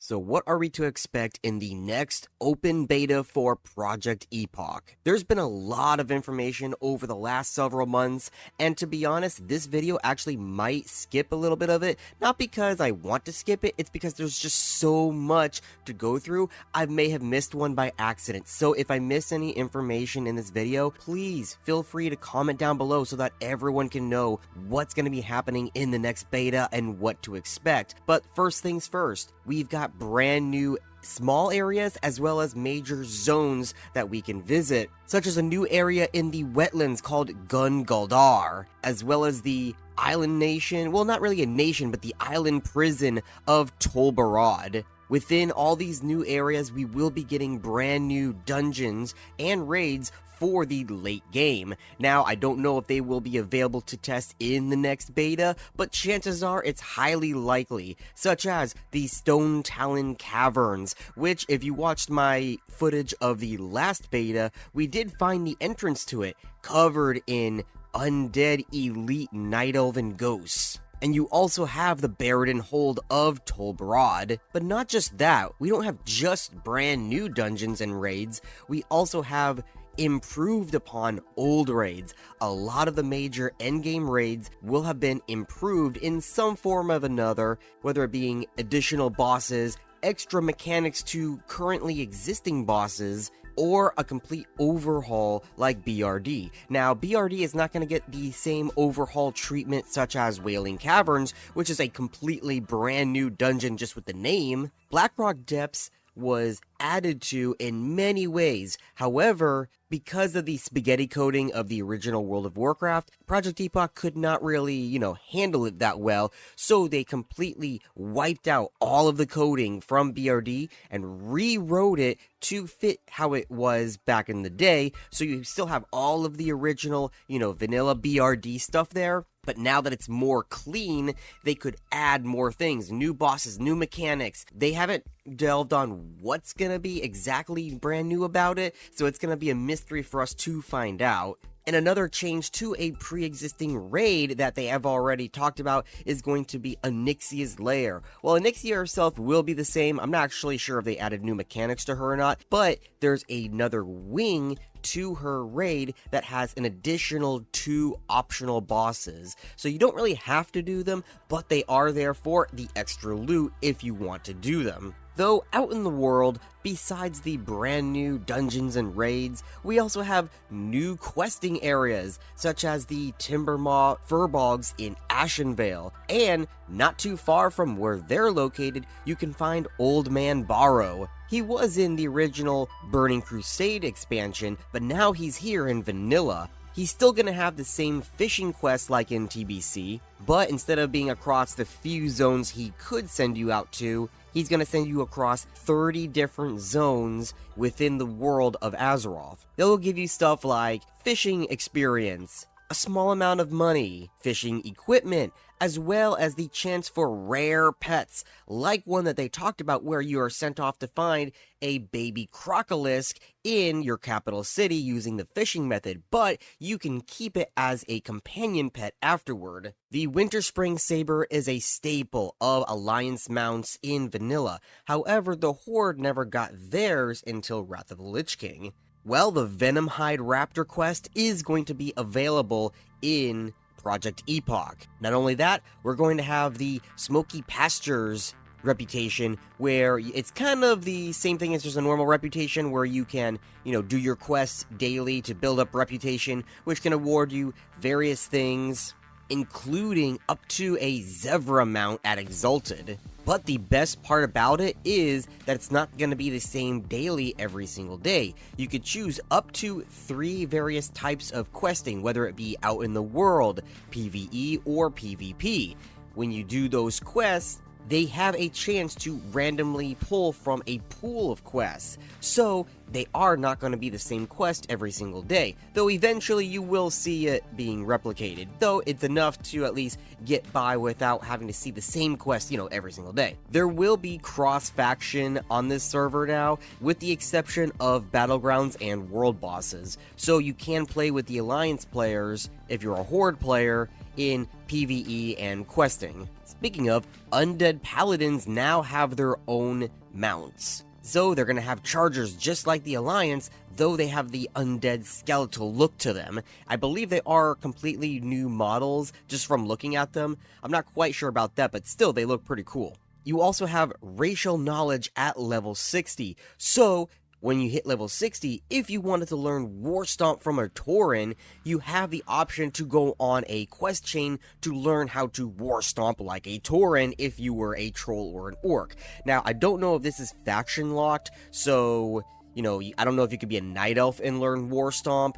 So what are we to expect in the next open beta for Project Epoch? There's been a lot of information over the last several months, and to be honest, this video actually might skip a little bit of it, not because I want to skip it, it's because there's just so much to go through. I may have missed one by accident, so if I miss any information in this video, please feel free to comment down below so that everyone can know what's going to be happening in the next beta and what to expect. But first things first, we've got brand new small areas as well as major zones that we can visit, such as a new area in the wetlands called Gun Galdar, as well as the island nation, well, not really a nation, but the island prison of Tolbarad. Within all these new areas, we will be getting brand new dungeons and raids for the late game. Now, I don't know if they will be available to test in the next beta, but chances are it's highly likely, such as the Stone Talon Caverns, which, if you watched my footage of the last beta, we did find the entrance to it, covered in undead elite night elven ghosts. And you also have the Baradin Hold of Tolbarad. But not just that, we don't have just brand new dungeons and raids, we also have improved upon old raids. A lot of the major endgame raids will have been improved in some form of another, whether it being additional bosses, extra mechanics to currently existing bosses, or a complete overhaul like BRD. Now, BRD is not going to get the same overhaul treatment such as Wailing Caverns, which is a completely brand new dungeon just with the name. Blackrock Depths was added to in many ways. However, because of the spaghetti coding of the original World of Warcraft, Project Epoch could not really, handle it that well, so they completely wiped out all of the coding from BRD and rewrote it to fit how it was back in the day, so you still have all of the original, vanilla BRD stuff there. But now that it's more clean, they could add more things, new bosses, new mechanics. They haven't delved on what's gonna be exactly brand new about it, so it's gonna be a mystery for us to find out. And another change to a pre-existing raid that they have already talked about is going to be Onyxia's Lair. Well, Onyxia herself will be the same. I'm not actually sure if they added new mechanics to her or not, but there's another wing to her raid that has an additional 2 optional bosses. So you don't really have to do them, but they are there for the extra loot if you want to do them. Though out in the world, besides the brand new dungeons and raids, we also have new questing areas, such as the Timbermaw Furbogs in Ashenvale, and not too far from where they're located, you can find Old Man Barrow. He was in the original Burning Crusade expansion, but now he's here in Vanilla. He's still going to have the same fishing quests like in TBC, but instead of being across the few zones he could send you out to, he's going to send you across 30 different zones within the world of Azeroth. They'll give you stuff like fishing experience, a small amount of money, fishing equipment, as well as the chance for rare pets, like one that they talked about where you are sent off to find a baby crocolisk in your capital city using the fishing method, but you can keep it as a companion pet afterward. The Winter Spring Saber is a staple of Alliance mounts in Vanilla, however the Horde never got theirs until Wrath of the Lich King. Well, the Venomhide Raptor quest is going to be available in Project Epoch. Not only that, we're going to have the Smoky Pastures reputation, where it's kind of the same thing as just a normal reputation, where you can, do your quests daily to build up reputation, which can award you various things, including up to a Zevra mount at Exalted. But the best part about it is that it's not going to be the same daily every single day. You could choose up to 3 various types of questing, whether it be out in the world, PvE, or PvP. When you do those quests, they have a chance to randomly pull from a pool of quests. So they are not going to be the same quest every single day, though eventually you will see it being replicated, though it's enough to at least get by without having to see the same quest, every single day. There will be cross-faction on this server now, with the exception of Battlegrounds and World Bosses, so you can play with the Alliance players if you're a Horde player, in PvE and questing. Speaking of, undead paladins now have their own mounts. So they're going to have chargers just like the Alliance, though they have the undead skeletal look to them. I believe they are completely new models just from looking at them. I'm not quite sure about that, but still they look pretty cool. You also have racial knowledge at level 60, so when you hit level 60, if you wanted to learn War Stomp from a Tauren, you have the option to go on a quest chain to learn how to War Stomp like a Tauren if you were a troll or an orc. Now, I don't know if this is faction locked, so, I don't know if you could be a Night Elf and learn War Stomp.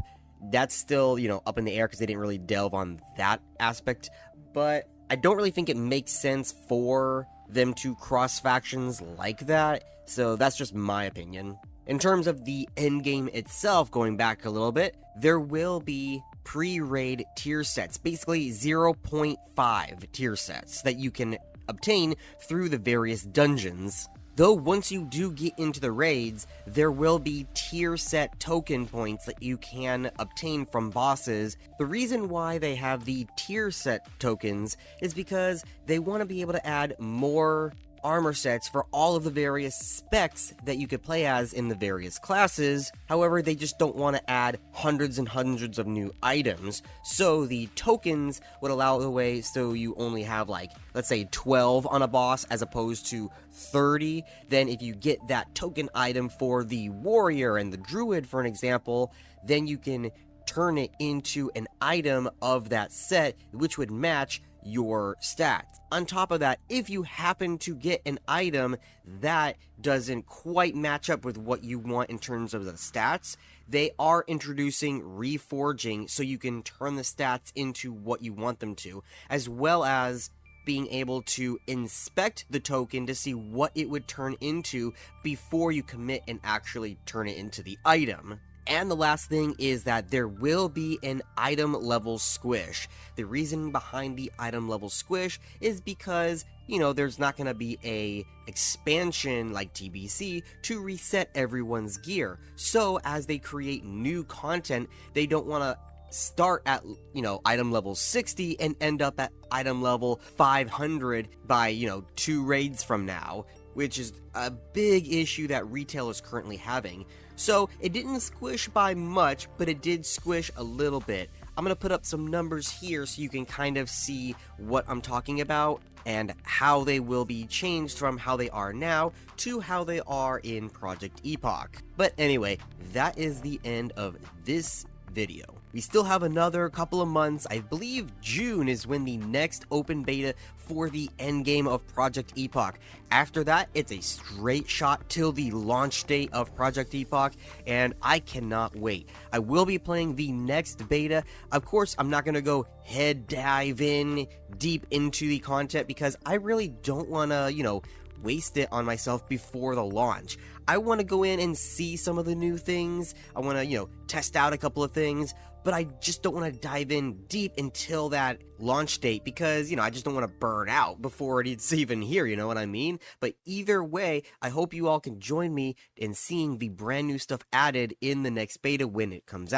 That's still, up in the air because they didn't really delve on that aspect, but I don't really think it makes sense for them to cross factions like that, so that's just my opinion. In terms of the endgame itself, going back a little bit, there will be pre-raid tier sets, basically 0.5 tier sets that you can obtain through the various dungeons. Though once you do get into the raids, there will be tier set token points that you can obtain from bosses. The reason why they have the tier set tokens is because they want to be able to add more armor sets for all of the various specs that you could play as in the various classes. However, they just don't want to add hundreds and hundreds of new items, so the tokens would allow the way so you only have, like, let's say 12 on a boss as opposed to 30. Then if you get that token item for the warrior and the druid, for an example, then you can turn it into an item of that set which would match your stats. On top of that, if you happen to get an item that doesn't quite match up with what you want in terms of the stats, they are introducing reforging so you can turn the stats into what you want them to, as well as being able to inspect the token to see what it would turn into before you commit and actually turn it into the item. And the last thing is that there will be an item level squish. The reason behind the item level squish is because, there's not going to be a expansion like TBC to reset everyone's gear. So as they create new content, they don't want to start at, item level 60 and end up at item level 500 by, 2 raids from now, which is a big issue that retail is currently having. So it didn't squish by much, but it did squish a little bit. I'm going to put up some numbers here so you can kind of see what I'm talking about and how they will be changed from how they are now to how they are in Project Epoch. But anyway, that is the end of this video. We still have another couple of months. I believe June is when the next open beta for the endgame of Project Epoch. After that, it's a straight shot till the launch date of Project Epoch, and I cannot wait. I will be playing the next beta. Of course, I'm not going to go head dive in deep into the content because I really don't want to, waste it on myself before the launch. I want to go in and see some of the new things. I want to, test out a couple of things, but I just don't want to dive in deep until that launch date because, I just don't want to burn out before it's even here, you know what I mean? But either way, I hope you all can join me in seeing the brand new stuff added in the next beta when it comes out.